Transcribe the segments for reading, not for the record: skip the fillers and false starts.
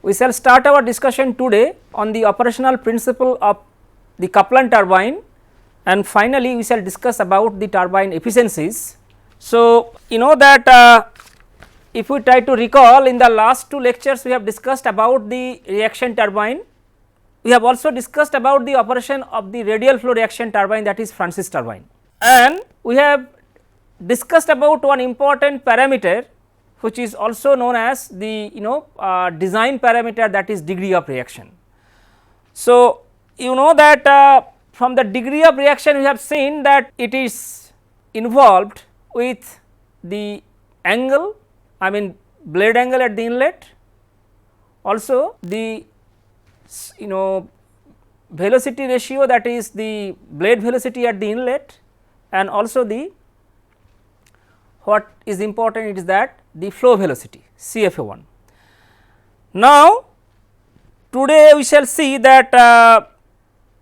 We shall start our discussion today on the operational principle of the Kaplan turbine, and finally we shall discuss about the turbine efficiencies. So, you know that if we try to recall, in the last 2 lectures we have discussed about the reaction turbine, we have also discussed about the operation of the radial flow reaction turbine, that is Francis turbine, and we have discussed about one important parameter which is also known as the design parameter, that is degree of reaction. So, you know that from the degree of reaction we have seen that it is involved with the angle, I mean blade angle at the inlet, also the velocity ratio, that is the blade velocity at the inlet, and also the what is important is that the flow velocity CFA1. Now, today we shall see that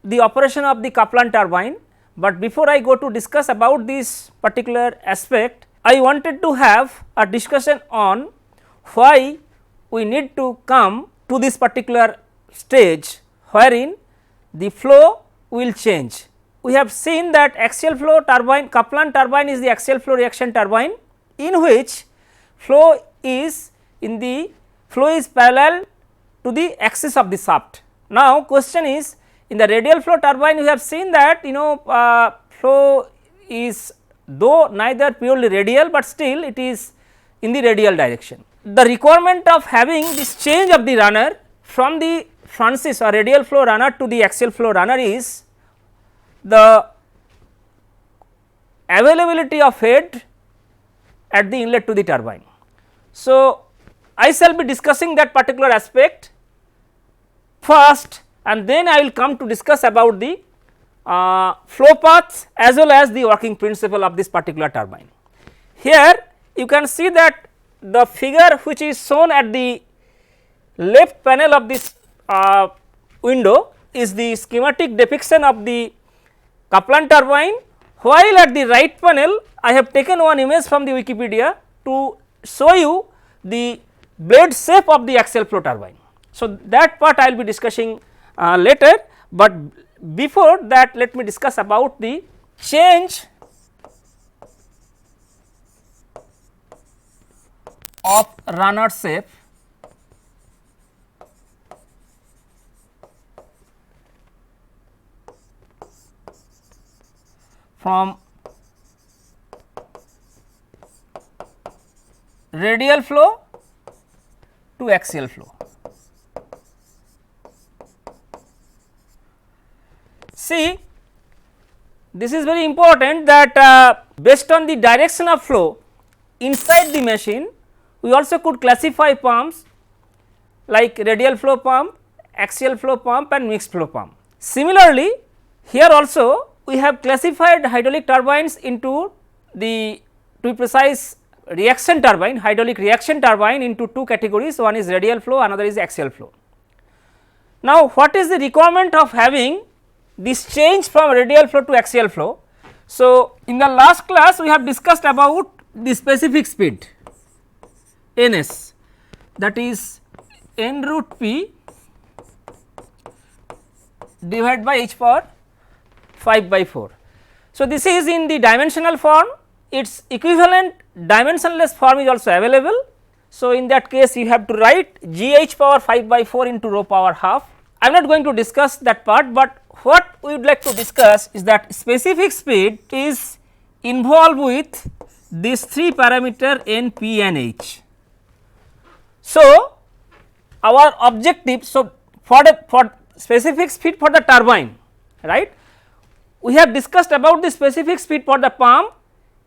the operation of the Kaplan turbine, but before I go to discuss about this particular aspect, I wanted to have a discussion on why we need to come to this particular stage wherein the flow will change. We have seen that axial flow turbine, Kaplan turbine is the axial flow reaction turbine in which flow is parallel to the axis of the shaft. Now, question is, in the radial flow turbine we have seen that flow is though neither purely radial, but still it is in the radial direction. The requirement of having this change of the runner from the Francis or radial flow runner to the axial flow runner is the availability of head at the inlet to the turbine. So, I shall be discussing that particular aspect first, and then I will come to discuss about the flow paths as well as the working principle of this particular turbine. Here you can see that the figure which is shown at the left panel of this window is the schematic depiction of the Kaplan turbine, while at the right panel I have taken one image from the Wikipedia to show you the blade shape of the axial flow turbine. So, that part I will be discussing later, but before that let me discuss about the change of runner shape from radial flow to axial flow. See, this is very important that based on the direction of flow inside the machine, we also could classify pumps like radial flow pump, axial flow pump and mixed flow pump. Similarly, here also we have classified hydraulic turbines into the, to be precise, reaction turbine, hydraulic reaction turbine into 2 categories, one is radial flow, another is axial flow. Now, what is the requirement of having this change from radial flow to axial flow? So, in the last class we have discussed about the specific speed Ns, that is n root p divided by h power 5 by 4. So, this is in the dimensional form, its equivalent dimensionless form is also available. So, in that case you have to write g h power 5 by 4 into rho power half. I am not going to discuss that part, but what we would like to discuss is that specific speed is involved with these 3 parameter n, p and h. So, our objective, so for specific speed for the turbine, right, we have discussed about the specific speed for the pump.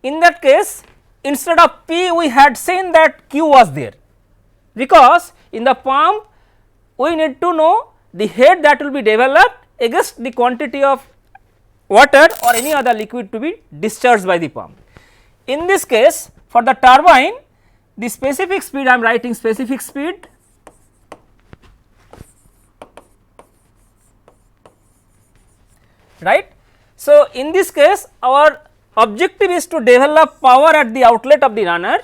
In that case, instead of p we had seen that q was there, because in the pump we need to know the head that will be developed against the quantity of water or any other liquid to be discharged by the pump. In this case, for the turbine, the specific speed, I am writing specific speed right. So, in this case our objective is to develop power at the outlet of the runner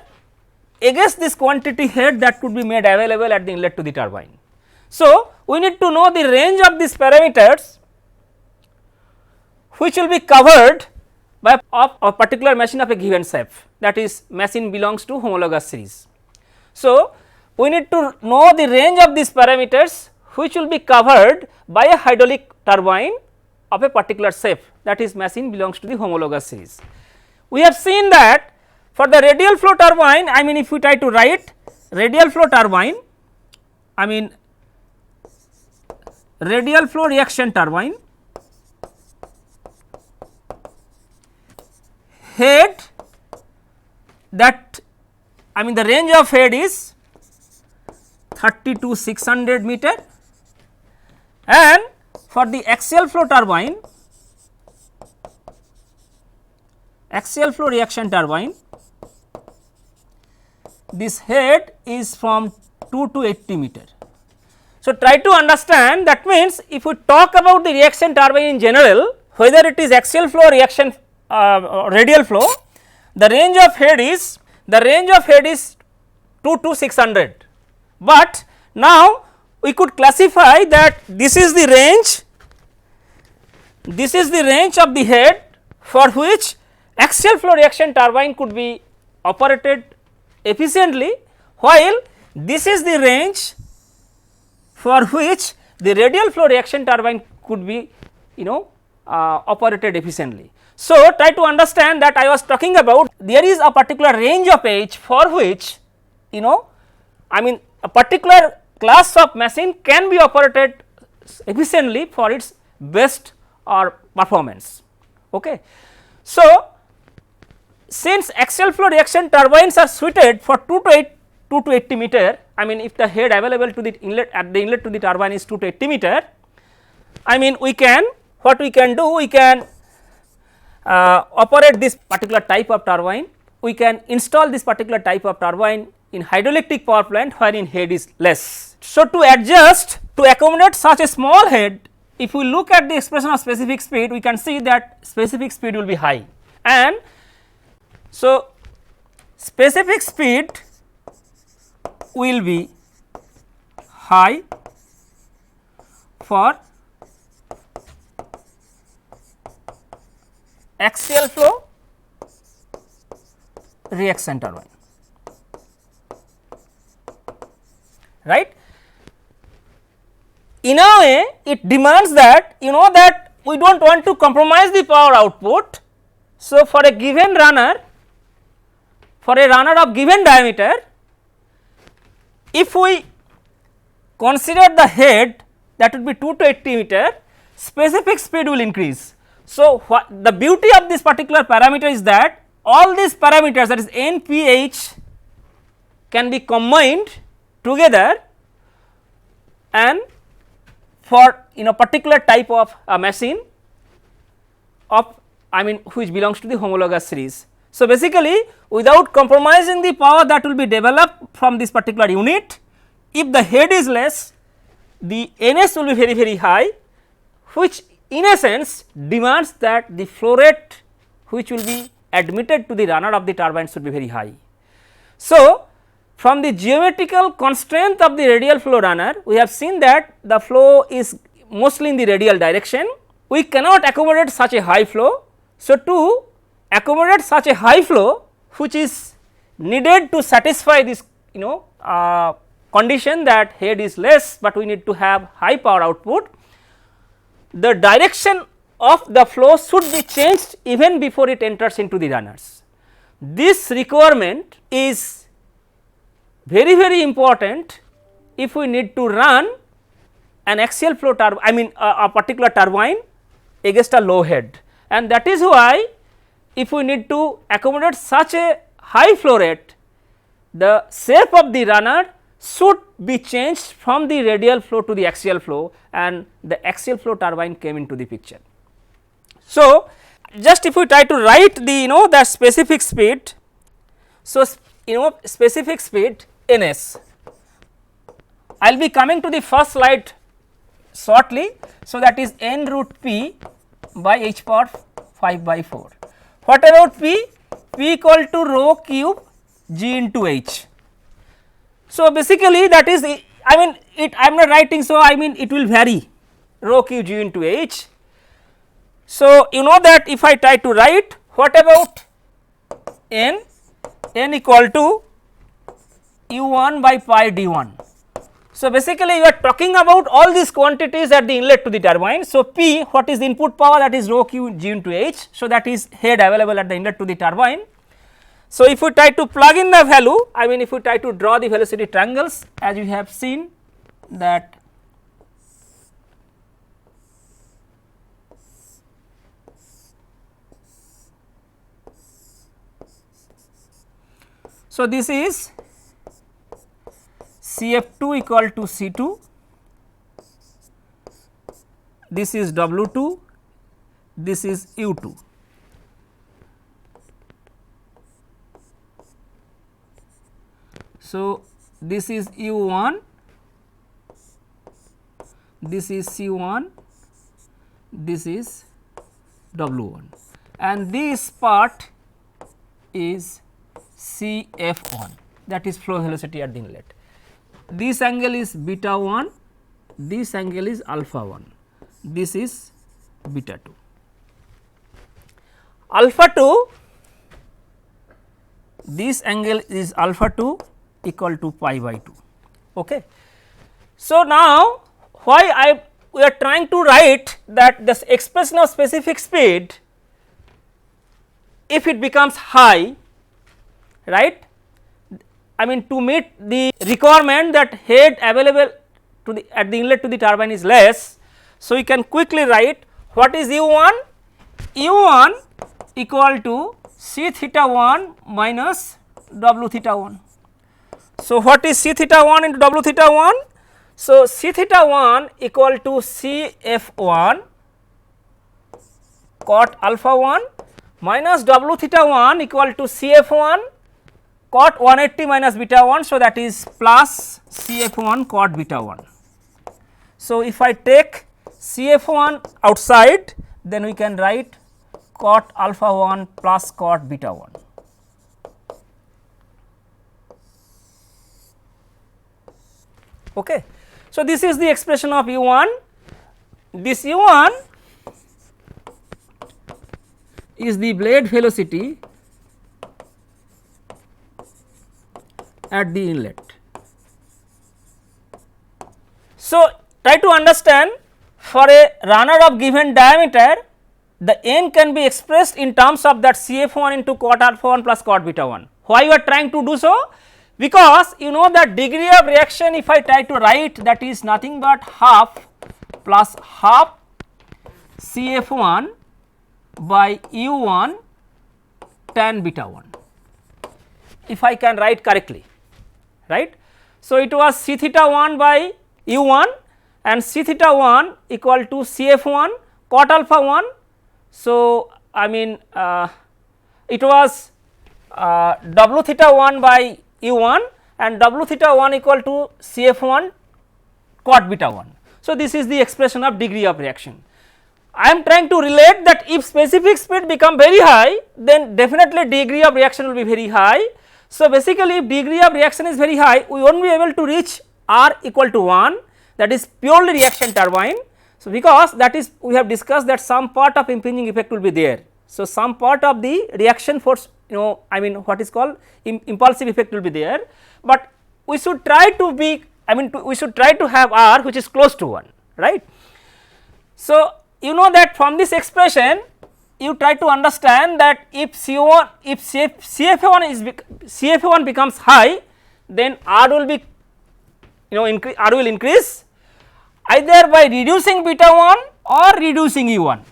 against this quantity head that could be made available at the inlet to the turbine. So, we need to know the range of these parameters which will be covered by a particular machine of a given shape, that is machine belongs to homologous series. So, we need to know the range of these parameters which will be covered by a hydraulic turbine of a particular shape, that is machine belongs to the homologous series. We have seen that for the radial flow turbine, I mean if we try to write radial flow turbine, I mean radial flow reaction turbine, head that I mean the range of head is 30 to 600 meter, and for the axial flow turbine, axial flow reaction turbine, this head is from 2 to 80 meter. So, try to understand, that means if we talk about the reaction turbine in general, whether it is axial flow reaction radial flow, the range of head is 2 to 600, but now we could classify that this is the range of the head for which axial flow reaction turbine could be operated efficiently, while this is the range for which the radial flow reaction turbine could be operated efficiently. So, try to understand that I was talking about there is a particular range of H for which I mean a particular class of machine can be operated efficiently for its best or performance. Okay. So, since axial flow reaction turbines are suited for 2 to 80 meter, I mean if the head available to the inlet at the inlet to the turbine is 2 to 80 meter, I mean we can operate this particular type of turbine, we can install this particular type of turbine in hydroelectric power plant wherein head is less. So, to adjust to accommodate such a small head, if we look at the expression of specific speed, we can see that specific speed will be high, and so specific speed will be high for axial flow reaction turbine, right. In a way it demands that that we do not want to compromise the power output. So, for a given runner, for a runner of given diameter, if we consider the head that would be 2 to 80 meter, specific speed will increase. So, the beauty of this particular parameter is that all these parameters, that is N, P, H, can be combined together, and for particular type of a machine of which belongs to the homologous series. So, basically without compromising the power that will be developed from this particular unit, if the head is less, the NS will be very very high, which in a sense demands that the flow rate which will be admitted to the runner of the turbine should be very high. So, from the geometrical constraint of the radial flow runner, we have seen that the flow is mostly in the radial direction. We cannot accommodate such a high flow. So, to accommodate such a high flow which is needed to satisfy this condition that head is less, but we need to have high power output, the direction of the flow should be changed even before it enters into the runners. This requirement is very very important if we need to run an axial flow turbine, a particular turbine against a low head, and that is why if we need to accommodate such a high flow rate, the shape of the runner should be changed from the radial flow to the axial flow, and the axial flow turbine came into the picture. So, just if we try to write the the specific speed, so specific speed Ns, I will be coming to the first slide shortly. So, that is n root p by h power 5 by 4. What about p? P equal to rho cube g into h. So, basically that is I mean I am not writing, so I mean it will vary rho q g into h. So, you know that if I try to write, what about n equal to u1 by pi d1. So, basically you are talking about all these quantities at the inlet to the turbine. So, P, what is the input power, that is rho q g into h. So, that is head available at the inlet to the turbine. So, if we try to plug in the value, I mean if we try to draw the velocity triangles, as we have seen that so this is Cf2 equal to C2, this is W2, this is U2. So, this is U1, this is C1, this is W1, and this part is Cf1, that is flow velocity at the inlet. This angle is beta 1, this angle is alpha 1, this is beta 2. Alpha 2, this angle is alpha 2 equal to pi by 2. Okay. So, now why we are trying to write that this expression of specific speed, if it becomes high, right, I mean to meet the requirement that head available to the at the inlet to the turbine is less. So, we can quickly write what is U1, U1 equal to C theta 1 minus W theta 1. So, what is C theta 1 into W theta 1? So, C theta 1 equal to C f 1 cot alpha 1 minus W theta 1 equal to C f 1 cot 180 minus beta 1. So, that is plus C f 1 cot beta 1. So, if I take C f 1 outside, then we can write cot alpha 1 plus cot beta 1. Okay. So, this is the expression of U1. This U1 is the blade velocity at the inlet. So, try to understand, for a runner of given diameter, the n can be expressed in terms of that Cf1 into cot alpha 1 plus cot beta 1. Why you are trying to do so? Because you know that degree of reaction, if I try to write, that is nothing but half plus half Cf1 by U1 tan beta 1, if I can write correctly, right. So, it was C theta 1 by U1 and C theta 1 equal to Cf1 cot alpha 1. So, I mean it was W theta 1 by U1 and W theta 1 equal to Cf1 cot beta 1. So, this is the expression of degree of reaction. I am trying to relate that if specific speed become very high, then definitely degree of reaction will be very high. So, basically if degree of reaction is very high, we won't be able to reach R equal to 1, that is purely reaction turbine. So, because that is we have discussed that some part of impinging effect will be there. So, some part of the reaction force, I mean what is called impulsive effect will be there, but we should try to be, we should try to have R which is close to 1, right. So, you know that from this expression you try to understand that if C1, if Cf1 becomes high, then R will be R will increase either by reducing beta 1 or reducing U1.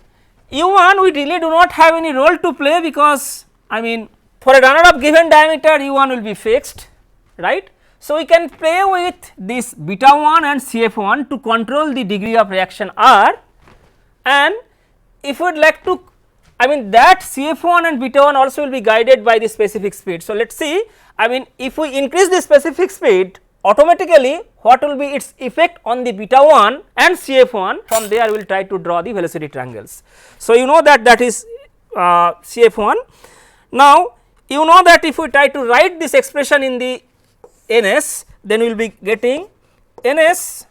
U1 we really do not have any role to play, because for a runner of given diameter U1 will be fixed, right. So, we can play with this beta 1 and Cf1 to control the degree of reaction R, and if we would like to, that Cf1 and beta 1 also will be guided by the specific speed. So, let us see, if we increase the specific speed, automatically what will be its effect on the beta 1 and Cf1, from there we will try to draw the velocity triangles. So, you know that is Cf1. Now, you know that if we try to write this expression in the ns, then we will be getting Ns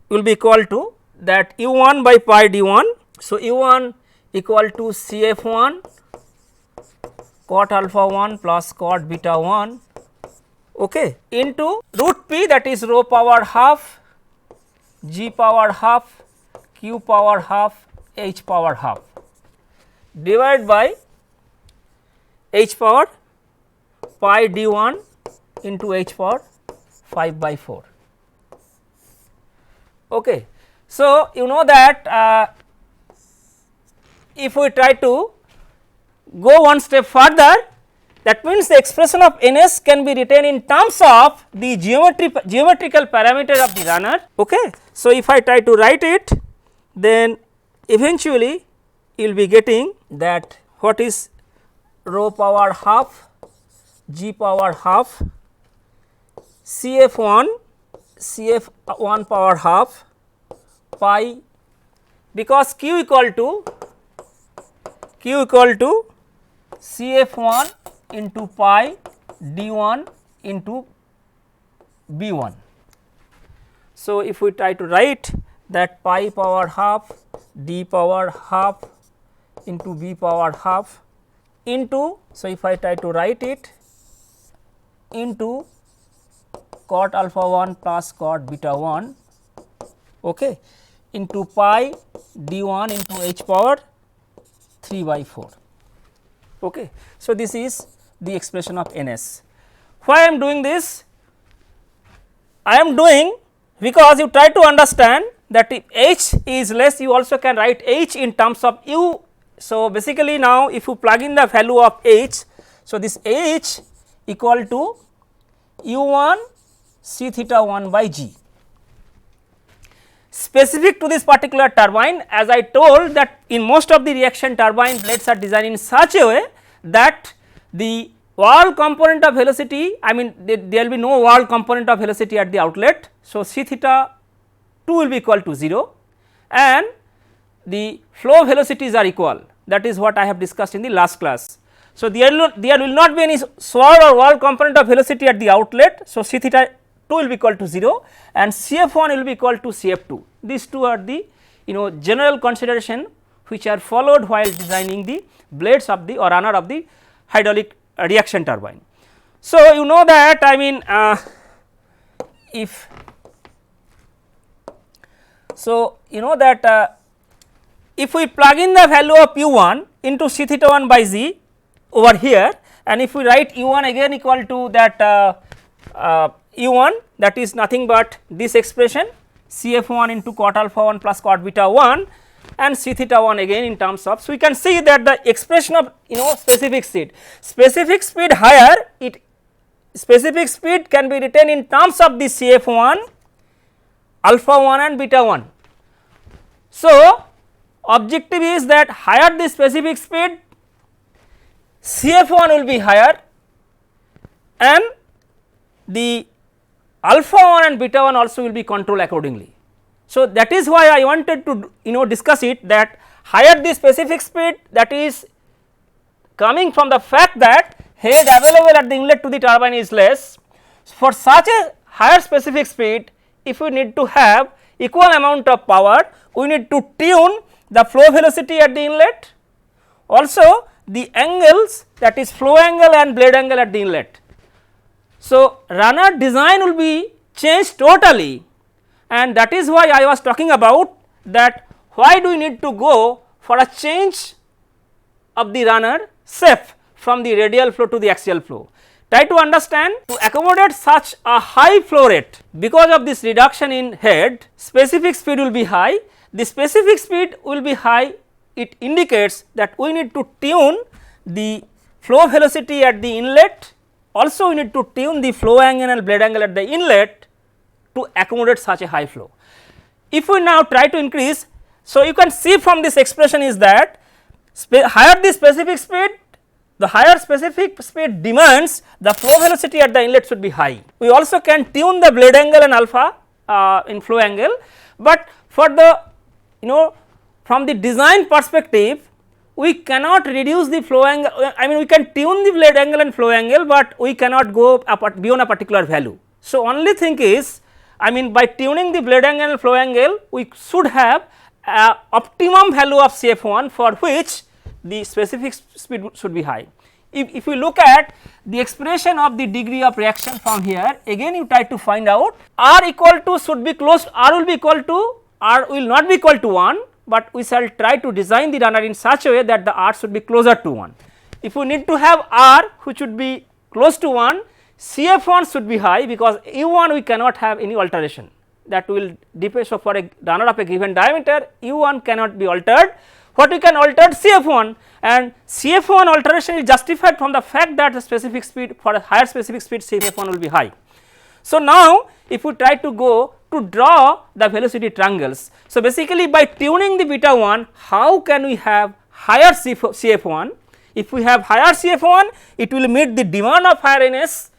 will be equal to that u1 by pi d1. So, u1 equal to Cf1 cot alpha 1 plus cot beta 1, okay, into root p, that is rho power half, g power half, q power half, h power half, divided by h power pi d1 into h power 5 by 4. Okay. So, you know that if we try to go one step further, that means the expression of Ns can be written in terms of the geometrical parameter of the runner. Okay. So, if I try to write it, then eventually you will be getting that what is rho power half, g power half, Cf1 power half pi, because q equal to Cf1 into pi d1 into b1. So, if we try to write that pi power half d power half into b power half into, so if I try to write it into cot alpha 1 plus cot beta 1, okay, into pi d1 into h power 3 by 4. Okay. So, this is the expression of Ns. Why I am doing this? I am doing because you try to understand that if h is less, you also can write h in terms of u. So, basically now if you plug in the value of h, so this h equal to u1 c theta 1 by g. Specific to this particular turbine, as I told that in most of the reaction turbine blades are designed in such a way that the wall component of velocity, I mean there will be no wall component of velocity at the outlet. So, c theta 2 will be equal to 0 and the flow velocities are equal, that is what I have discussed in the last class. So, there will not be any sword or wall component of velocity at the outlet. So, c theta 2 will be equal to 0 and Cf1 will be equal to Cf2. These two are the general consideration which are followed while designing the blades of the or runner of the hydraulic reaction turbine. So, you know that I mean if so you know that if we plug in the value of u1 into c theta 1 by z over here, and if we write u1 again equal to that u1, that is nothing but this expression Cf1 into cot alpha 1 plus cot beta 1 and c theta 1 again in terms of. So, we can see that the expression of specific speed higher, it specific speed can be written in terms of the Cf1 alpha 1 and beta 1. So, objective is that higher the specific speed, Cf1 will be higher and the alpha 1 and beta 1 also will be controlled accordingly. So, that is why I wanted to discuss it, that higher the specific speed, that is coming from the fact that head available at the inlet to the turbine is less. For such a higher specific speed, if we need to have equal amount of power, we need to tune the flow velocity at the inlet, also the angles, that is flow angle and blade angle at the inlet. So, runner design will be changed totally, and that is why I was talking about that why do we need to go for a change of the runner shape from the radial flow to the axial flow. Try to understand, to accommodate such a high flow rate, because of this reduction in head, specific speed will be high. The specific speed will be high, it indicates that we need to tune the flow velocity at the inlet, also we need to tune the flow angle and blade angle at the inlet to accommodate such a high flow. If we now try to increase, so you can see from this expression is that higher the specific speed, the higher specific speed demands the flow velocity at the inlet should be high. We also can tune the blade angle and alpha in flow angle, but for the from the design perspective, we cannot reduce the flow angle, I mean we can tune the blade angle and flow angle, but we cannot go beyond a particular value. So, only thing is I mean by tuning the blade angle and flow angle, we should have optimum value of CF1 for which the specific speed should be high. If we look at the expression of the degree of reaction from here, again you try to find out R equal to should be close, R will be equal to, R will not be equal to 1, but we shall try to design the runner in such a way that the R should be closer to 1. If we need to have R which should be close to 1, CF1 should be high, because U1 we cannot have any alteration, that will depend. So, for a runner of a given diameter, U1 cannot be altered. What we can alter CF1, and CF1 alteration is justified from the fact that the specific speed, for a higher specific speed, CF1 will be high. So, now if we try to go to draw the velocity triangles, so basically by tuning the beta 1, how can we have higher CF1? If we have higher CF1, it will meet the demand of higher NS.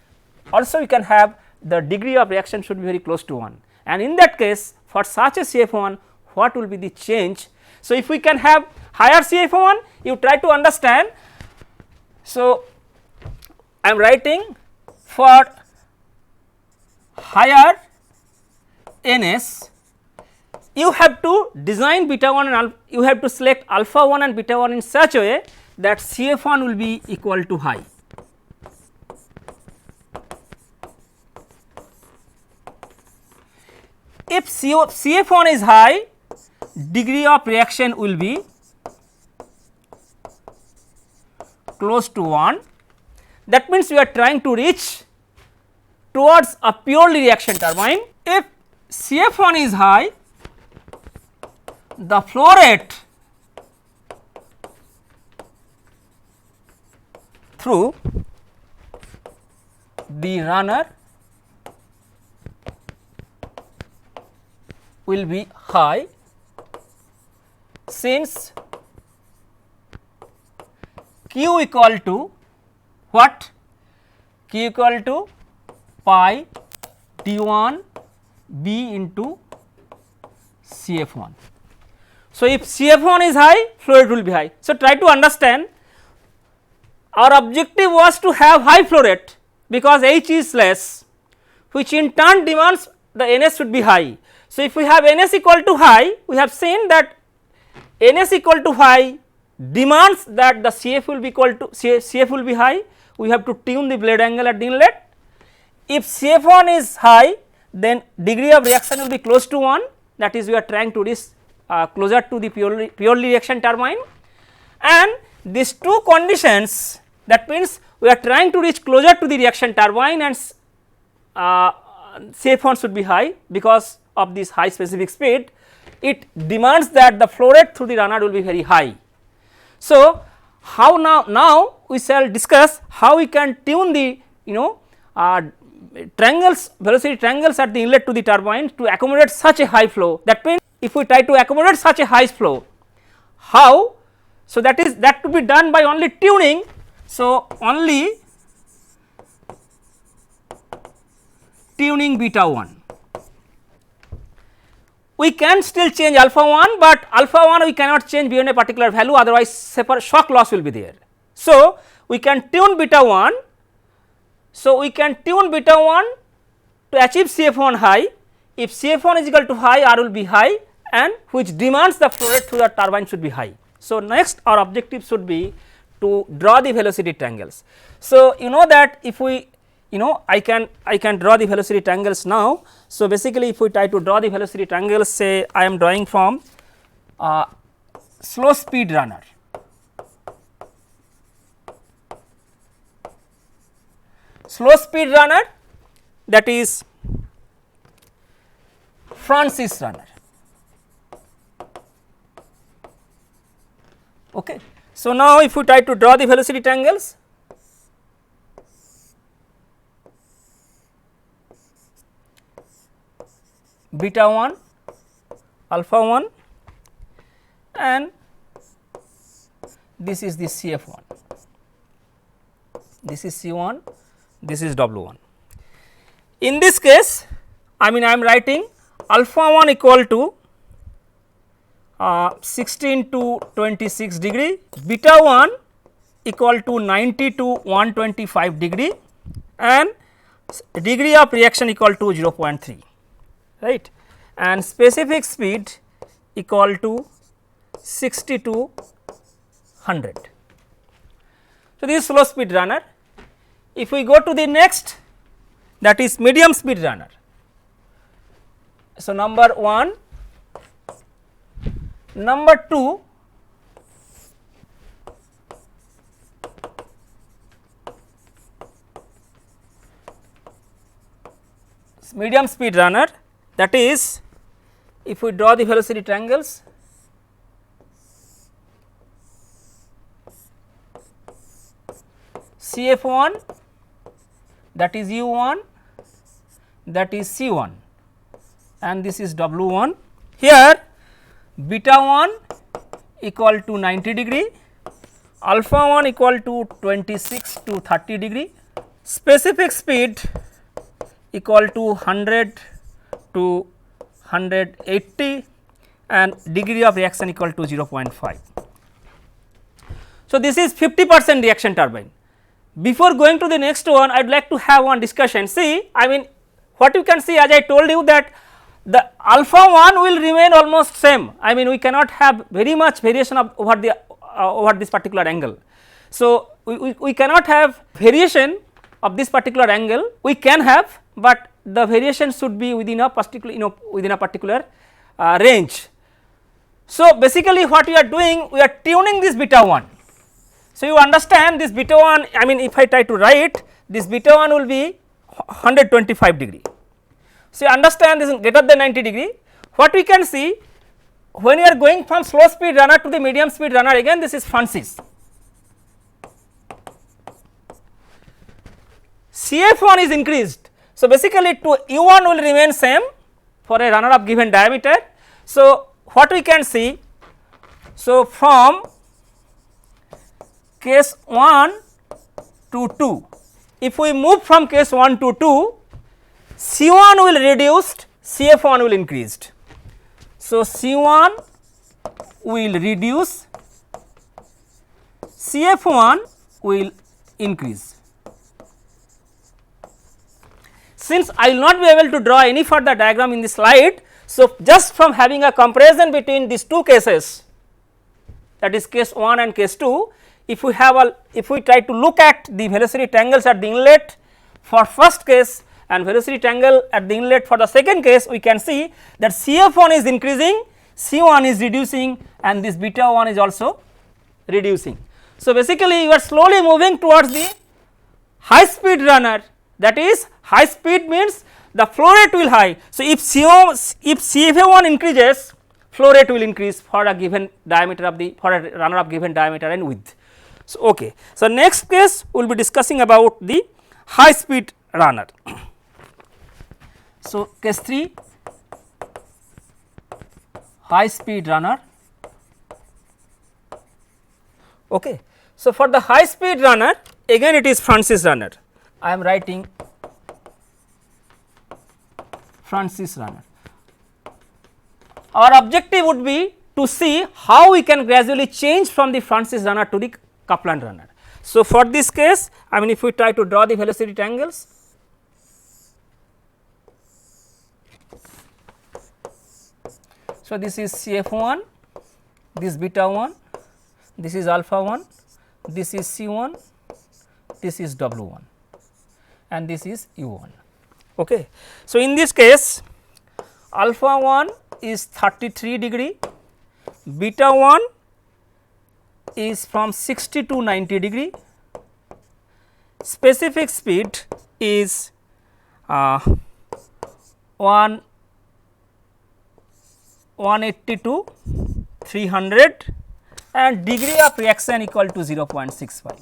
Also we can have the degree of reaction should be very close to 1, and in that case for such a CF1, what will be the change? So, if we can have higher CF1, you try to understand. So, I am writing for higher NS, you have to design beta 1 and you have to select alpha 1 and beta 1 in such a way that CF1 will be equal to high. If CF1 is high, degree of reaction will be close to 1. That means we are trying to reach towards a purely reaction turbine. If CF1 is high, the flow rate through the runner will be high, since Q equal to what? Q equal to pi T1 B into CF1. So, if CF1 is high, flow rate will be high. So, try to understand, our objective was to have high flow rate, because H is less, which in turn demands the NS should be high. So, if we have NS equal to high, we have seen that NS equal to high demands that the CF will be equal to CF will be high. We have to tune the blade angle at the inlet. If CF1 is high, then degree of reaction will be close to 1, that is we are trying to reach closer to the purely reaction turbine, and these two conditions, that means we are trying to reach closer to the reaction turbine and CF1 should be high because of this high specific speed, it demands that the flow rate through the runner will be very high. So, how now we shall discuss how we can tune the triangles, velocity triangles at the inlet to the turbine to accommodate such a high flow. That means if we try to accommodate such a high flow, how? So, that is that to be done by only tuning. So, only tuning beta 1. We can still change alpha 1, but alpha 1 we cannot change beyond a particular value, otherwise separate shock loss will be there. So, we can tune beta 1. So, we can tune beta 1 to achieve CF1 high. If CF1 is equal to high, R will be high, and which demands the flow rate through the turbine should be high. So, next our objective should be to draw the velocity triangles. So, you know that if we I can draw the velocity triangles now. So, basically if we try to draw the velocity triangles, say I am drawing from slow speed runner. Slow speed runner, that is Francis runner. Okay. So, now if we try to draw the velocity triangles, beta 1, alpha 1, and this is the CF1, this is C1, this is W1. In this case, I am writing alpha 1 equal to 16 to 26 degree, beta 1 equal to 90 to 125 degree, and degree of reaction equal to 0.3. right, and specific speed equal to 60 to 100. So, this is slow speed runner. If we go to the next, that is medium speed runner. So, number 1, number 2, medium speed runner, that is if we draw the velocity triangles, CF1, that is U1, that is C1, and this is W1. Here beta 1 equal to 90 degree, alpha 1 equal to 26 to 30 degree, specific speed equal to 100 to 180, and degree of reaction equal to 0.5. So, this is 50% reaction turbine. Before going to the next one, I would like to have one discussion. See, I mean what you can see, as I told you that the alpha 1 will remain almost same. I mean we cannot have very much variation of over the over this particular angle. So, we cannot have variation of this particular angle, we can have, but the variation should be within a particular within a particular range. So, basically what we are doing, we are tuning this beta 1. So, you understand this beta 1, I mean if I try to write, this beta 1 will be 125 degree. So, you understand this is greater than 90 degree. What we can see, when you are going from slow speed runner to the medium speed runner, again this is Francis. CF1 is increased. So, basically to U1 will remain same for a runner of given diameter. So, what we can see, so from case 1 to 2, if we move from case 1 to 2, C1 will reduced, CF1 will increased. So, C1 will reduce, CF1 will increase. Since I will not be able to draw any further diagram in this slide, so just from having a comparison between these two cases, that is case 1 and case 2, if we have a, if we try to look at the velocity triangles at the inlet for first case and velocity triangle at the inlet for the second case, we can see that CF1 is increasing, C1 is reducing, and this beta 1 is also reducing. So, basically you are slowly moving towards the high speed runner, that is high speed means the flow rate will high. So, if CF1 increases, flow rate will increase for a given diameter of the, for a runner of given diameter and width. So, okay. So, next case we will be discussing about the high speed runner. So, case 3, high speed runner. Okay. So, for the high speed runner, again it is Francis runner. I am writing Francis runner. Our objective would be to see how we can gradually change from the Francis runner to the Kaplan runner. So, for this case, I mean if we try to draw the velocity triangles, so this is CF1, this beta 1, this is alpha 1, this is C1, this is W1, and this is U1. Okay. So, in this case alpha 1 is 33 degree, beta 1 is from 60 to 90 degree, specific speed is 180 to 300, and degree of reaction equal to 0.65,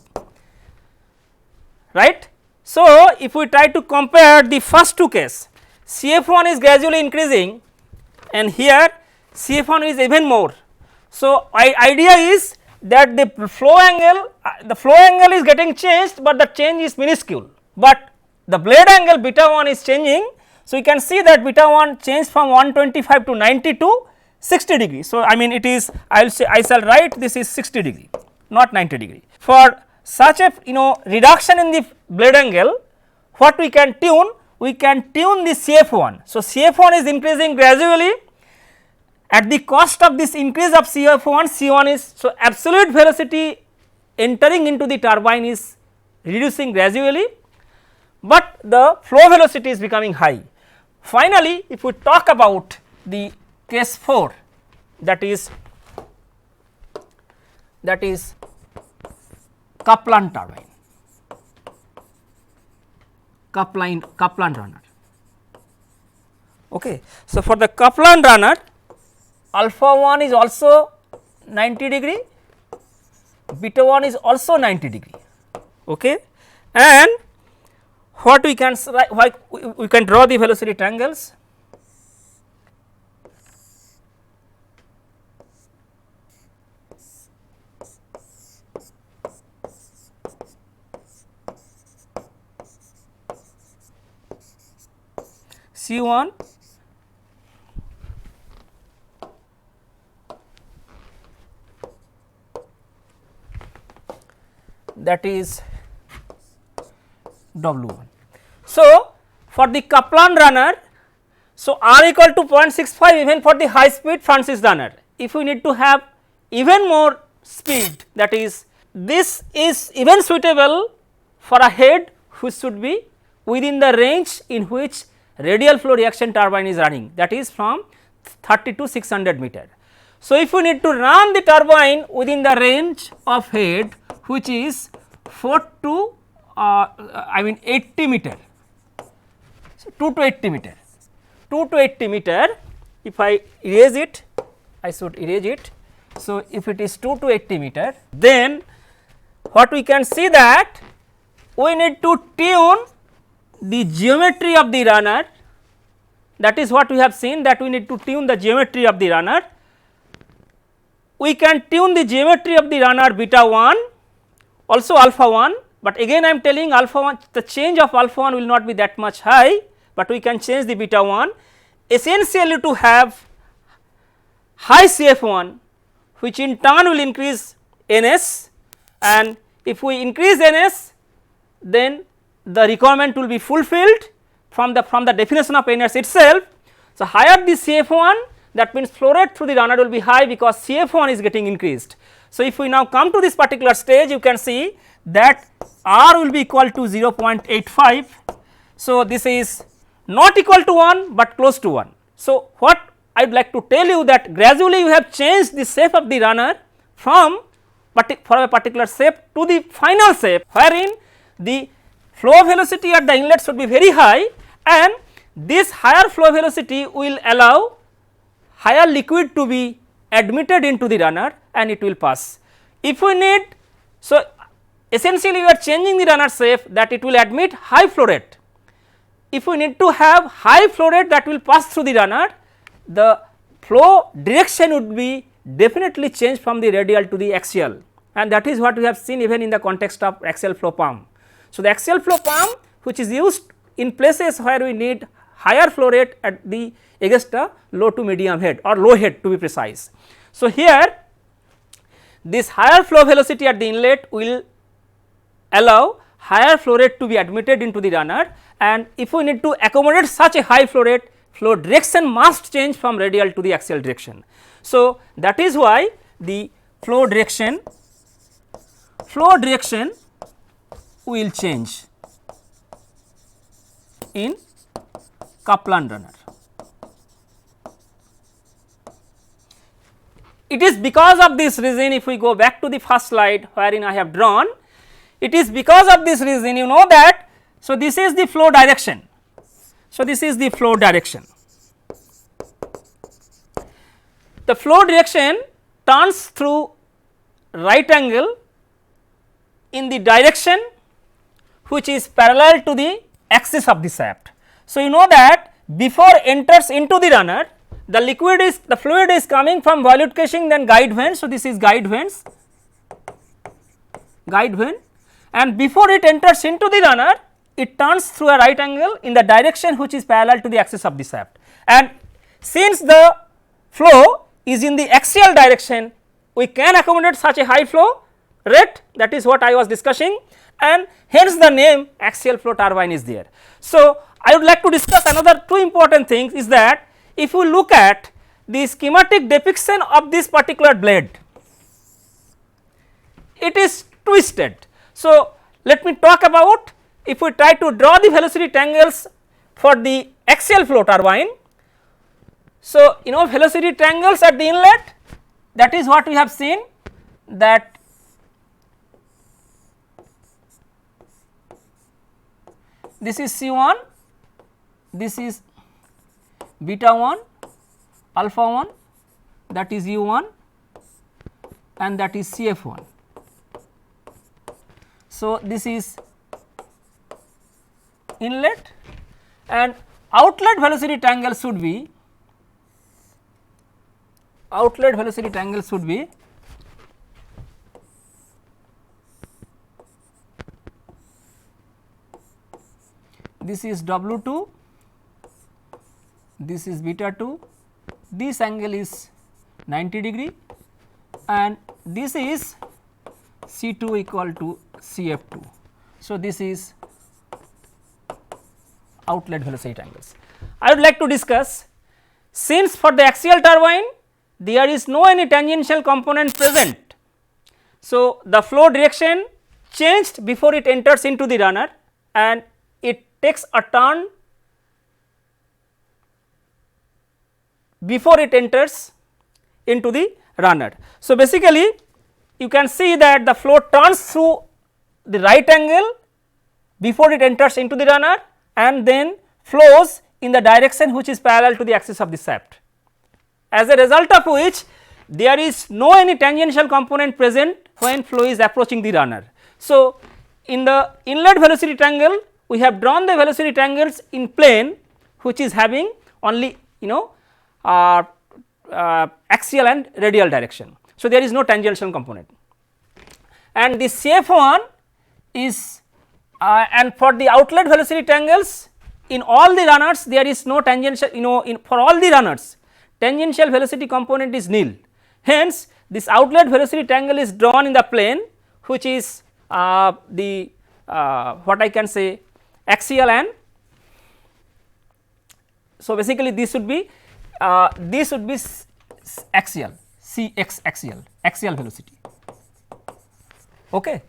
right. So, if we try to compare the first two case, CF1 is gradually increasing and here CF1 is even more. So, idea is that the flow angle is getting changed, but the change is minuscule, but the blade angle beta 1 is changing. So, you can see that beta 1 changed from 125 to 90 to 60 degree. So, I mean it is, I will say, I shall write this is 60 degree, not 90 degree. For such a reduction in the blade angle, what we can tune, we can tune the CF1. So, CF1 is increasing gradually. At the cost of this increase of CF1, C1 is, so absolute velocity entering into the turbine is reducing gradually, but the flow velocity is becoming high. Finally, if we talk about the case 4, that is Kaplan turbine, Kaplan runner. Okay. So, for the Kaplan runner, alpha 1 is also 90 degree, beta 1 is also 90 degree. Okay. And what we can we can draw the velocity triangles. C1 that is W1. So, for the Kaplan runner, so R equal to 0.65 even for the high speed Francis runner. If we need to have even more speed, that is, this is even suitable for a head which should be within the range in which radial flow reaction turbine is running, that is from 30 to 600 meter. So, if we need to run the turbine within the range of head which is 4 to 80 meter, so 2 to 80 meter, 2 to 80 meter, if I erase it, I should erase it. So, if it is 2 to 80 meter, then what we can see that we need to tune the geometry of the runner, that is what we have seen, that we need to tune the geometry of the runner. We can tune the geometry of the runner beta 1, also alpha 1, but again I am telling alpha 1, the change of alpha 1 will not be that much high, but we can change the beta 1 essentially to have high CF1, which in turn will increase NS, and if we increase NS, then the requirement will be fulfilled from the definition of NS itself. So, higher the CF1, that means flow rate through the runner will be high because CF1 is getting increased. So, if we now come to this particular stage, you can see that R will be equal to 0.85. So, this is not equal to 1, but close to 1. So, what I would like to tell you that gradually you have changed the shape of the runner from a particular shape to the final shape, wherein the flow velocity at the inlet should be very high, and this higher flow velocity will allow higher liquid to be admitted into the runner and it will pass. If we need, so essentially we are changing the runner shape that it will admit high flow rate. If we need to have high flow rate that will pass through the runner, the flow direction would be definitely changed from the radial to the axial, and that is what we have seen even in the context of axial flow pump. So, the axial flow pump which is used in places where we need higher flow rate at the against a low to medium head or low head to be precise. So, here this higher flow velocity at the inlet will allow higher flow rate to be admitted into the runner, and if we need to accommodate such a high flow rate, flow direction must change from radial to the axial direction. So, that is why the flow direction will change in Kaplan runner. It is because of this reason, if we go back to the first slide wherein I have drawn, it is because of this reason you know that. So, this is the flow direction. So, this is the flow direction. The flow direction turns through right angle in the direction which is parallel to the axis of the shaft. So, you know that before enters into the runner, the fluid is coming from volute casing, then guide vane. So, this is guide vane, and before it enters into the runner, it turns through a right angle in the direction which is parallel to the axis of the shaft, and since the flow is in the axial direction, we can accommodate such a high flow rate, that is what I was discussing, and hence the name axial flow turbine is there. So, I would like to discuss another two important things is that if you look at the schematic depiction of this particular blade, it is twisted. So, let me talk about if we try to draw the velocity triangles for the axial flow turbine. So, velocity triangles at the inlet, that is what we have seen, that this is C1, this is beta 1, alpha 1, that is U1 and that is CF1. So, this is inlet and outlet velocity triangle should be this is W2, this is beta 2, this angle is 90 degree and this is C2 equal to CF2. So, this is outlet velocity triangles. I would like to discuss, since for the axial turbine there is no any tangential component present. So, the flow direction changed before it enters into the runner and it takes a turn before it enters into the runner. So, basically you can see that the flow turns through the right angle before it enters into the runner and then flows in the direction which is parallel to the axis of the shaft, as a result of which there is no any tangential component present when flow is approaching the runner. So, in the inlet velocity triangle we have drawn the velocity triangles in plane which is having only axial and radial direction. So, there is no tangential component and the CF1 is and for the outlet velocity triangles in all the runners there is no tangential, for all the runners tangential velocity component is nil. Hence, this outlet velocity triangle is drawn in the plane which is the what I can say axial and, so basically this should be axial, Cx axial velocity. Okay.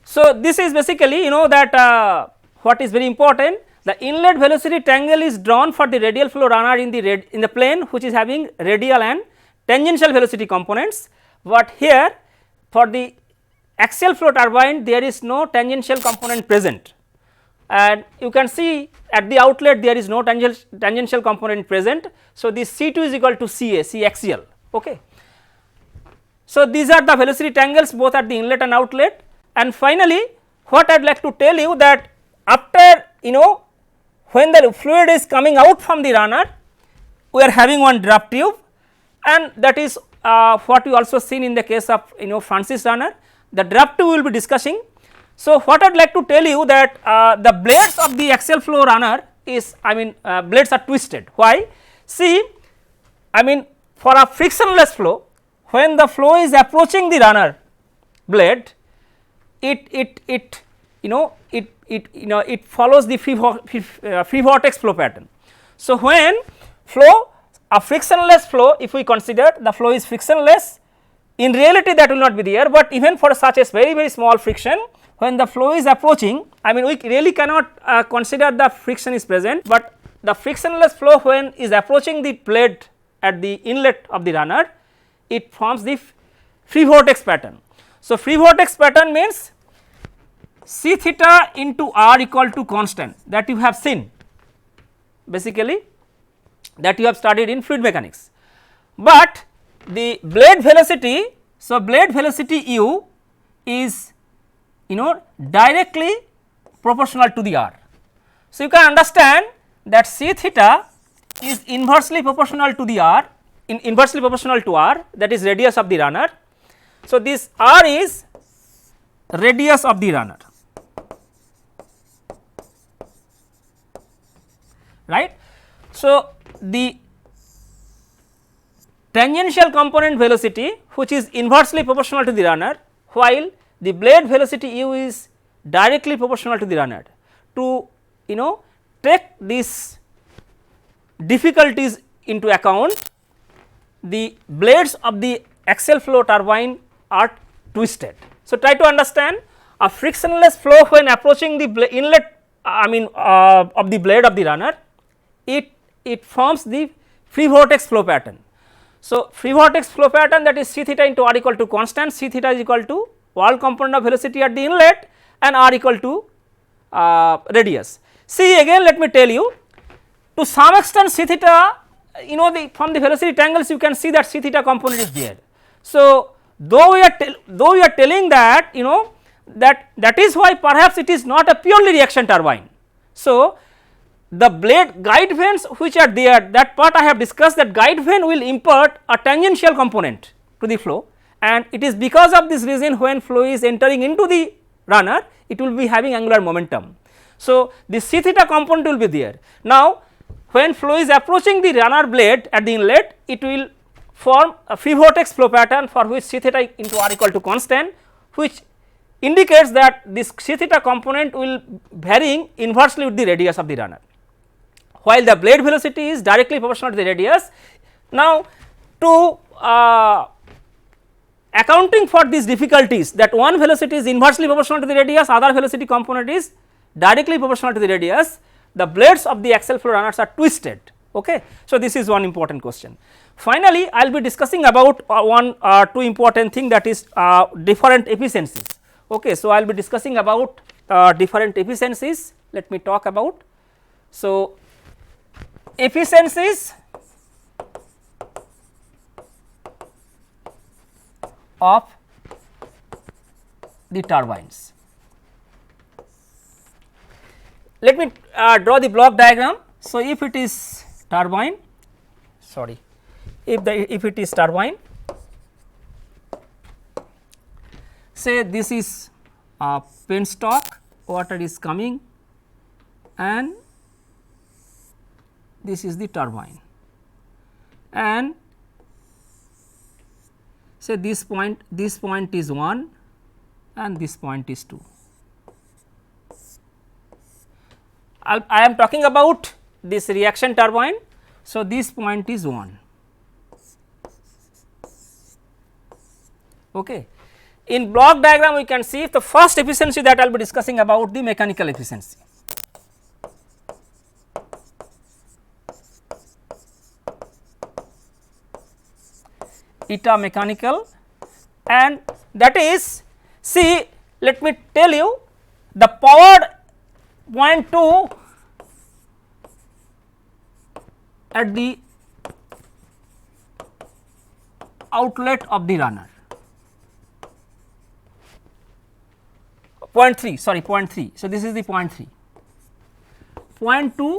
So, this is basically that what is very important, the inlet velocity triangle is drawn for the radial flow runner in the plane which is having radial and tangential velocity components, but here for the axial flow turbine there is no tangential component present and you can see at the outlet there is no tangential component present. So, this C2 is equal to Ca, C axial. Okay. So, these are the velocity triangles both at the inlet and outlet, and finally what I would like to tell you that after when the fluid is coming out from the runner we are having one draft tube and that is what we also seen in the case of Francis runner, the draft tube we will be discussing. So, what I would like to tell you that the blades of the axial flow runner is blades are twisted. Why? See, for a frictionless flow, when the flow is approaching the runner blade, it follows the free vortex flow pattern. So, when flow a frictionless flow, if we consider the flow is frictionless, in reality that will not be there, but even for such a very small friction, when the flow is approaching, we really cannot consider the friction is present, but the frictionless flow when is approaching the blade at the inlet of the runner, it forms the free vortex pattern. So, free vortex pattern means C theta into r equal to constant, that you have seen basically, that you have studied in fluid mechanics, but the blade velocity, so blade velocity u is directly proportional to the r. So, you can understand that C theta is inversely proportional to the r, inversely proportional to r, that is radius of the runner. So, this r is radius of the runner, right. So, the tangential component velocity which is inversely proportional to the runner, while the blade velocity u is directly proportional to the runner. To take these difficulties into account, the blades of the axial flow turbine are twisted. So, try to understand a frictionless flow when approaching the inlet of the blade of the runner, it forms the free vortex flow pattern. So, free vortex flow pattern, that is C theta into r equal to constant, C theta is equal to wall component of velocity at the inlet and r equal to radius. See, again let me tell you, to some extent C theta, from the velocity triangles you can see that C theta component is there. So, though we are telling that that is why perhaps it is not a purely reaction turbine. So, the blade guide vanes which are there, that part I have discussed, that guide vane will impart a tangential component to the flow, and it is because of this reason when flow is entering into the runner, it will be having angular momentum. So, the C theta component will be there. Now, when flow is approaching the runner blade at the inlet, it will form a free vortex flow pattern for which C theta into r equal to constant, which indicates that this C theta component will varying inversely with the radius of the runner, while the blade velocity is directly proportional to the radius. Now, to accounting for these difficulties, that one velocity is inversely proportional to the radius, other velocity component is directly proportional to the radius, the blades of the axial flow runners are twisted. Okay. So, this is one important question. Finally, I will be discussing about two important thing, that is different efficiencies. Okay. So, I will be discussing about different efficiencies. Let me talk about. So, efficiencies of the turbines. Let me draw the block diagram. So, if it is turbine, sorry, if it is turbine, say this is a penstock, water is coming and this is the turbine, and say this point is 1 and this point is 2. I am talking about this reaction turbine. So, this point is 1. Okay. In block diagram we can see the first efficiency that I will be discussing about the mechanical efficiency. Eta mechanical, and that is, see, let me tell you, the power point 2 at the outlet of the runner, point 3, sorry, point 3. So, this is the point 3, point 2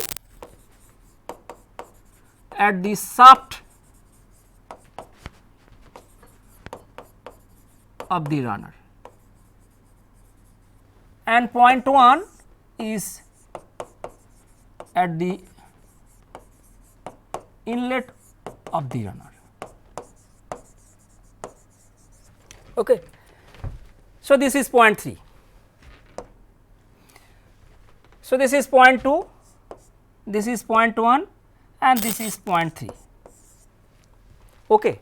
at the shaft of the runner, and point 1 is at the inlet of the runner. Okay. So, this is point 3. So, this is point 2, this is point 1 and this is point 3. Okay.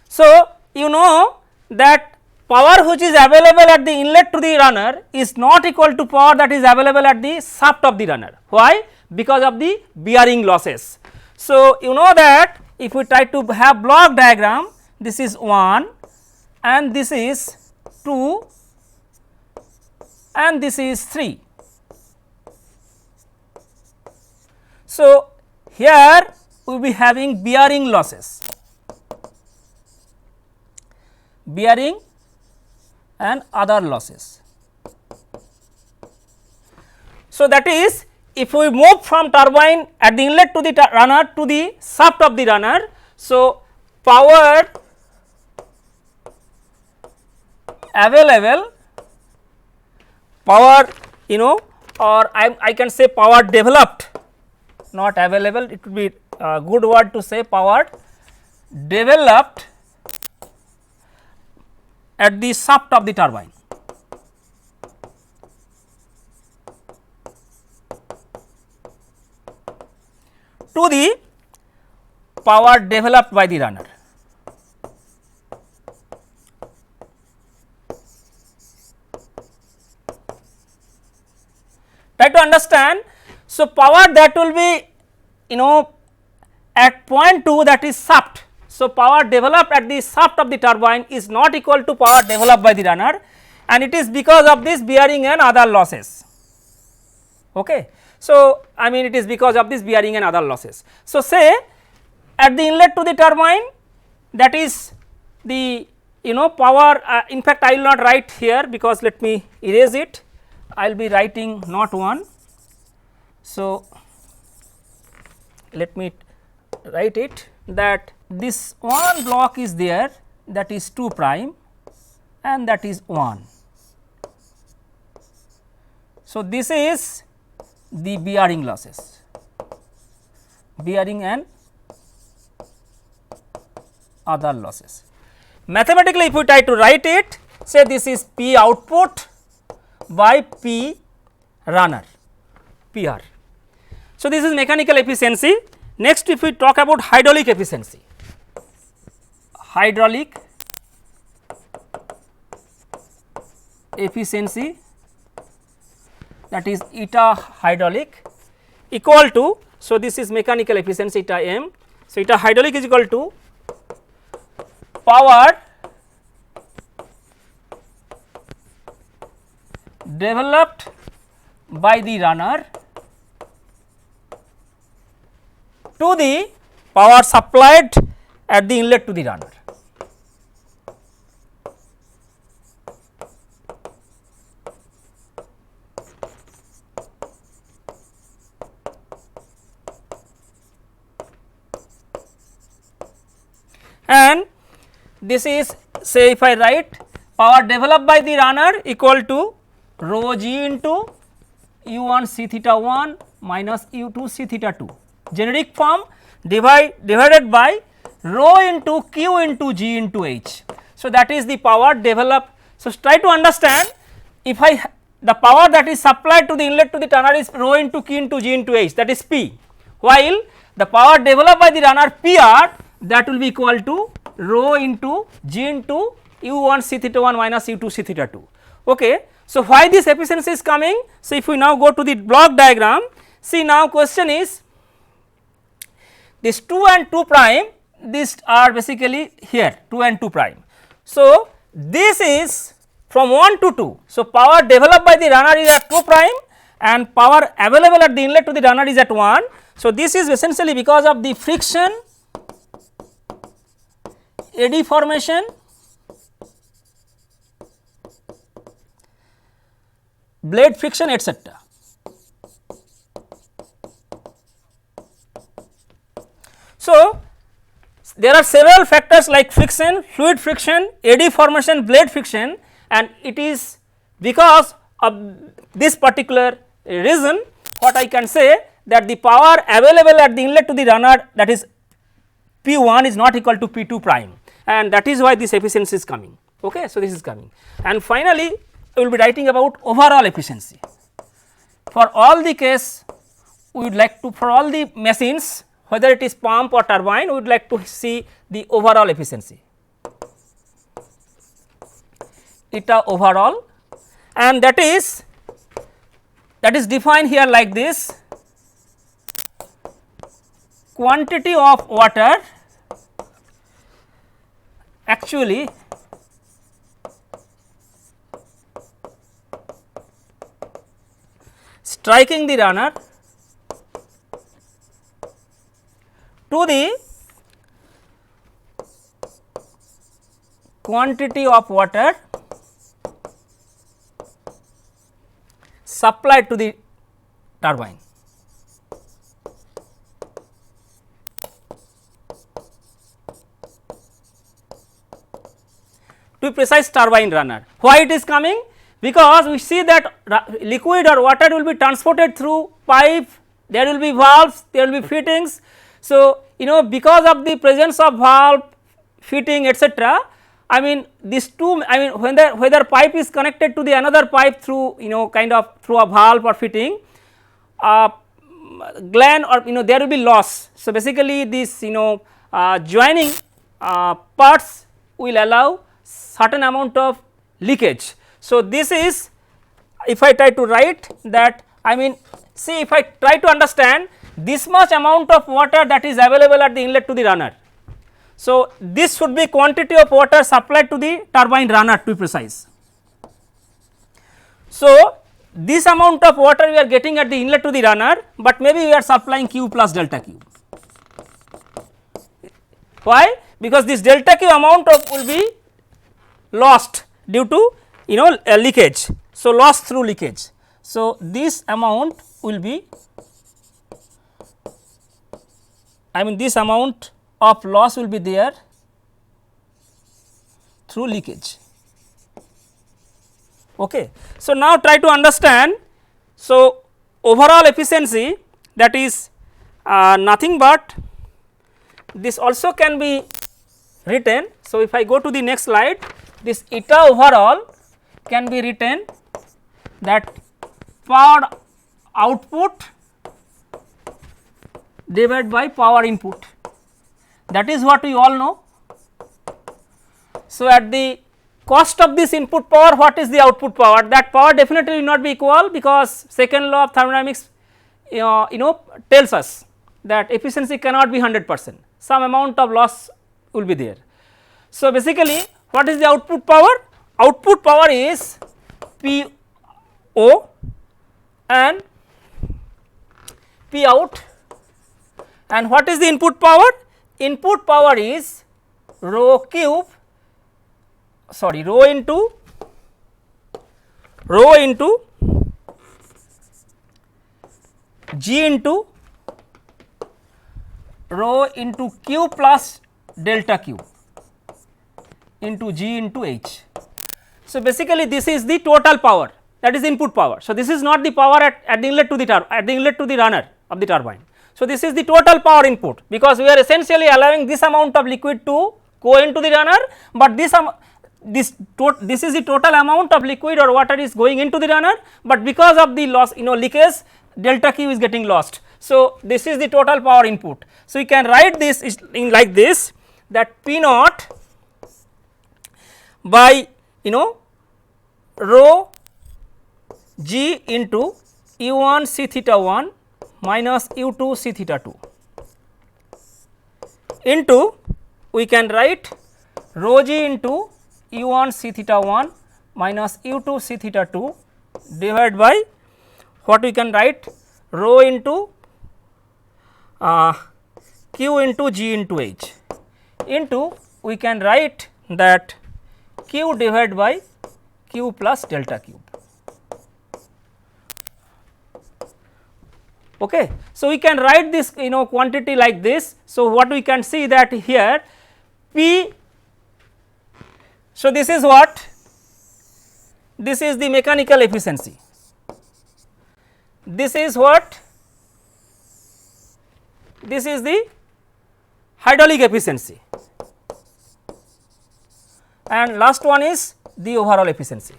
So, you know that power which is available at the inlet to the runner is not equal to power that is available at the shaft of the runner. Why? Because of the bearing losses. So, you know that if we try to have block diagram, this is 1 and this is 2 and this is 3. So, here we will be having bearing losses, bearing and other losses. So, that is, if we move from turbine at the inlet to the runner to the shaft of the runner, so power available, power or I can say power developed, not available, it would be a good word to say power developed at the shaft of the turbine. to the power developed by the runner. Try to understand. So, power that will be at point 2, that is shaft. So, power developed at the shaft of the turbine is not equal to power developed by the runner, and it is because of this bearing and other losses. Okay. So, I mean it is because of this bearing and other losses. So, say at the inlet to the turbine, that is the power, in fact I will not write here because let me erase it, I will be writing not 1. So, let me write it that this one block is there, that is 2 prime and that is 1. So, this is the bearing losses, bearing and other losses. Mathematically, if we try to write it, say this is P output by P runner, PR. So, this is mechanical efficiency. Next, if we talk about hydraulic efficiency, hydraulic efficiency, that is eta hydraulic equal to, so this is mechanical efficiency eta m. So, eta hydraulic is equal to power developed by the runner to the power supplied at the inlet to the runner. And this is, say if I write power developed by the runner equal to rho g into u1 c theta 1 minus u2 c theta 2, generic form divided by rho into q into g into h. So, that is the power developed. So, try to understand, if the power that is supplied to the inlet to the runner is rho into q into g into h, that is P, while the power developed by the runner PR, that will be equal to rho into g into u1 c theta 1 minus u2 c theta 2. Okay. So, why this efficiency is coming? So, if we now go to the block diagram, see now question is this 2 and 2 prime, these are basically here 2 and 2 prime. So, this is from 1 to 2. So, power developed by the runner is at 2 prime and power available at the inlet to the runner is at 1. So, this is essentially because of the friction, eddy formation, blade friction, etc. So, there are several factors like friction, fluid friction, eddy formation, blade friction, and it is because of this particular reason what I can say that the power available at the inlet to the runner, that is P1 is not equal to P2 prime, and that is why this efficiency is coming. Okay. So, this is coming, and finally, we will be writing about overall efficiency. For all the case, we would like to, for all the machines, whether it is pump or turbine, we would like to see the overall efficiency, eta overall, and that is defined here like this: quantity of water actually striking the runner to the quantity of water supplied to the turbine. To be precise, turbine runner. Why it is coming? Because we see that liquid or water will be transported through pipe, there will be valves, there will be fittings. So, because of the presence of valve, fitting, etc., I mean these two, I mean whether pipe is connected to the another pipe through kind of through a valve or fitting, gland or there will be loss. So, basically this joining parts will allow certain amount of leakage. So, this is if I try to write that, I mean see if I try to understand this much amount of water that is available at the inlet to the runner. So, this should be quantity of water supplied to the turbine runner to be precise. So, this amount of water we are getting at the inlet to the runner, but maybe we are supplying Q plus delta Q. Why? Because this delta Q amount of will be lost due to leakage. So, loss through leakage. So, this amount will be, I mean this amount of loss will be there through leakage. Okay. So, now try to understand. So, overall efficiency, that is nothing but this also can be written. So, if I go to the next slide, this eta overall can be written that power output divided by power input, that is what we all know. So, at the cost of this input power, what is the output power? That power definitely will not be equal, because second law of thermodynamics tells us that efficiency cannot be 100%, some amount of loss will be there. So, basically what is the output power? Output power is P O and P out, and what is the input power? Input power is rho into G into rho into Q plus delta Q into G into H. So, basically this is the total power, that is input power. So, this is not the power at the inlet to the runner of the turbine. So, this is the total power input, because we are essentially allowing this amount of liquid to go into the runner, but this is the total amount of liquid or water is going into the runner, but because of the loss leakage, delta Q is getting lost. So, this is the total power input. So, you can write this in like this, that P naught by rho G into U1 C theta 1 minus U2 C theta 2 into, we can write rho G into U1 C theta 1 minus U2 C theta 2 divided by what we can write, rho into Q into G into H into, we can write that Q divided by Q plus delta Q. Okay. So, we can write this quantity like this. So, what we can see that here P, so this is what, this is the mechanical efficiency, this is what, this is the hydraulic efficiency, and last one is the overall efficiency.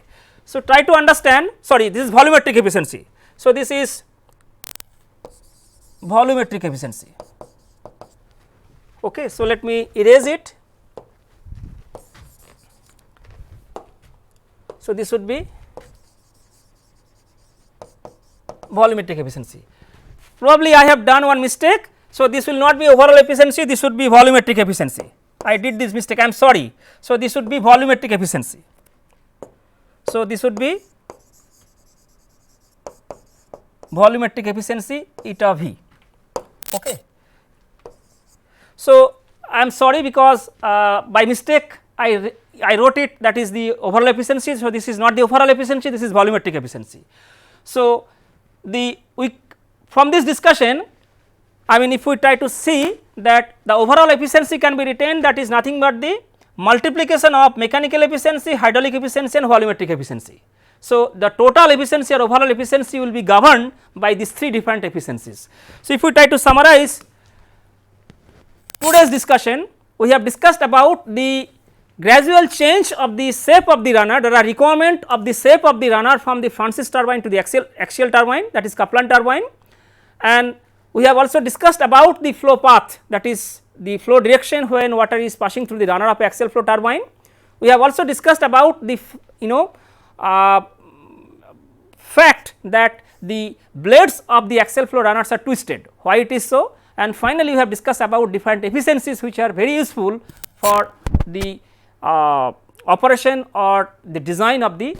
So, try to understand, sorry, this is volumetric efficiency. So, this is volumetric efficiency. Okay. So, let me erase it. So, this would be volumetric efficiency. Probably I have done one mistake. So, this will not be overall efficiency, this would be volumetric efficiency. I did this mistake, I am sorry. So, this would be volumetric efficiency. So, this would be volumetric efficiency eta V. Okay. So, I am sorry, because by mistake I wrote it, that is the overall efficiency. So, this is not the overall efficiency, this is volumetric efficiency. So, from this discussion, I mean if we try to see that the overall efficiency can be retained, that is nothing but the multiplication of mechanical efficiency, hydraulic efficiency and volumetric efficiency. So, the total efficiency or overall efficiency will be governed by these three different efficiencies. So, if we try to summarize today's discussion, we have discussed about the gradual change of the shape of the runner. There are requirement of the shape of the runner from the Francis turbine to the axial turbine, that is Kaplan turbine, and We have also discussed about the flow path, that is the flow direction when water is passing through the runner of axial flow turbine. We have also discussed about the fact that the blades of the axial flow runners are twisted, why it is so, and finally we have discussed about different efficiencies which are very useful for the operation or the design of the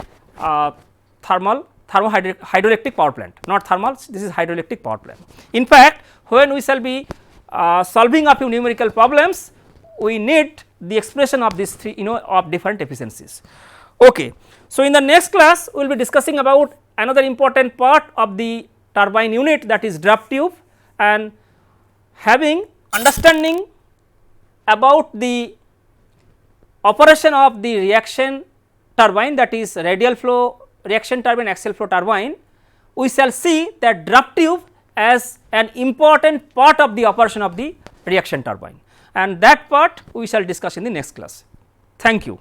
hydroelectric power plant, not thermals, this is hydroelectric power plant. In fact, when we shall be solving a few numerical problems, we need the expression of these three of different efficiencies. Okay. So, in the next class we will be discussing about another important part of the turbine unit, that is draft tube, and having understanding about the operation of the reaction turbine, that is radial flow reaction turbine, axial flow turbine, we shall see that draft tube as an important part of the operation of the reaction turbine, and that part we shall discuss in the next class. Thank you.